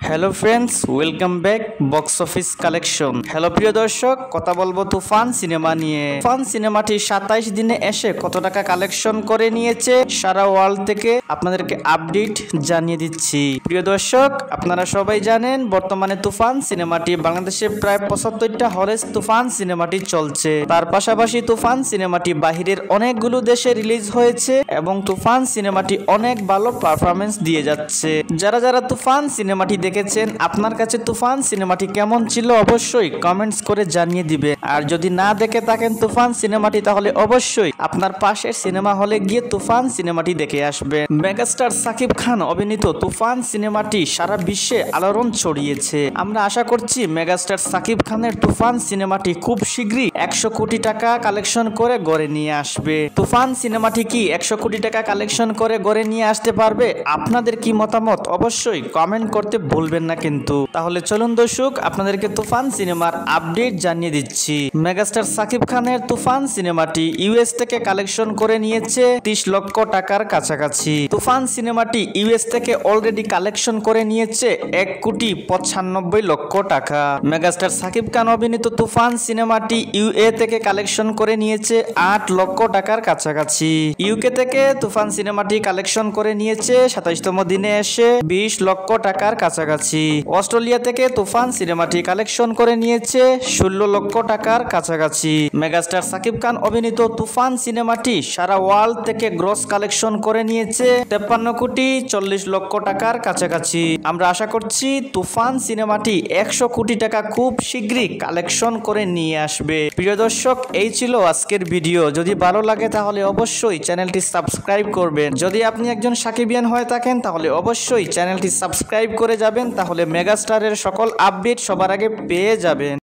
Hello friends, welcome back box office collection. Hello প্রিয় দর্শক, কথা বলবো তুফান সিনেমা নিয়ে। তুফান সিনেমাটি 27 দিনে এসে কত টাকা কালেকশন করে নিয়েছে সারা ওয়ার্ল্ড থেকে আপনাদেরকে আপডেট জানিয়ে দিচ্ছি। প্রিয় দর্শক, আপনারা সবাই জানেন বর্তমানে তুফান সিনেমাটি বাংলাদেশে প্রায় 75টা হলে তুফান সিনেমাটি চলছে। তার পাশাপাশি তুফান সিনেমাটি বাহিরের অনেকগুলো দেশে রিলিজ হয়েছে এবং তুফান সিনেমাটি অনেক ভালো পারফরমেন্স দিয়ে যাচ্ছে। যারা যারা তুফান সিনেমাটি দেখেছেন, আপনার কাছে তুফান সিনেমাটি কেমন ছিল অবশ্যই কমেন্টস করে জানিয়ে দিবে। আর যদি না দেখে থাকেন তুফান সিনেমাটি, তাহলে অবশ্যই আপনার পাশের সিনেমা হলে গিয়ে তুফান সিনেমাটি দেখে আসবেন। মেগাস্টার সাকিব খান অভিনীত তুফান সিনেমাটি সারা বিশ্বে আলোড়ন ছড়িয়েছে। আমরা আশা করছি মেগাস্টার সাকিব খানের তুফান সিনেমাটি খুব শীঘ্রই 100 কোটি টাকা কালেকশন করে গড়ে নিয়ে আসবে। তুফান সিনেমাটি কি 100 কোটি টাকা কালেকশন করে গড়ে নিয়ে আসতে পারবে? আপনাদের কি মতামত অবশ্যই কমেন্ট করতে ভুলবেন না কিন্তু। তাহলে চলুন দর্শক, আপনাদেরকে তুফান সিনেমার আপডেট জানিয়ে দিচ্ছি। মেগাস্টার সাকিব খানের তুফান সিনেমাটি ইউএস থেকে কালেকশন করে নিয়েছে 30 লক্ষ টাকার কাছাকাছি। তুফান সিনেমাটি ইউএস থেকে অলরেডি কালেকশন করে নিয়েছে 1 কোটি 95 লক্ষ টাকা। মেগাস্টার সাকিব খান অভিনীত তুফান সিনেমাটি ইউএ থেকে কালেকশন করে নিয়েছে 8 লক্ষ টাকার কাছাকাছি। ইউকে থেকে তুফান সিনেমাটি কালেকশন করে নিয়েছে 27তম দিনে এসে 20 লক্ষ টাকার কাছাকাছি। অস্ট্রেলিয়া থেকে তুফান সিনেমাটি কালেকশন করে নিয়েছে 16 লক্ষ টাকার কাছাকাছি। মেগাস্টার সাকিব খান অভিনীত তুফান সিনেমাটি সারা ওয়ার্ল্ড থেকে গ্রস কালেকশন করে নিয়েছে 53 কোটি 40 লক্ষ টাকার কাছাকাছি। আমরা আশা করছি তুফান সিনেমাটি 100 কোটি টাকা খুব শীঘ্রই কালেকশন করে নিয়ে আসবে। প্রিয় দর্শক, এই ছিল আজকের ভিডিও। যদি ভালো লাগে তাহলে অবশ্যই চ্যানেলটি সাবস্ক্রাইব করবেন। যদি আপনি একজন সাকিবিয়ান হয়ে থাকেন তাহলে অবশ্যই চ্যানেলটি সাবস্ক্রাইব করে যাবেন, তাহলে মেগাস্টারের সকল আপডেট সবার আগে পেয়ে যাবেন।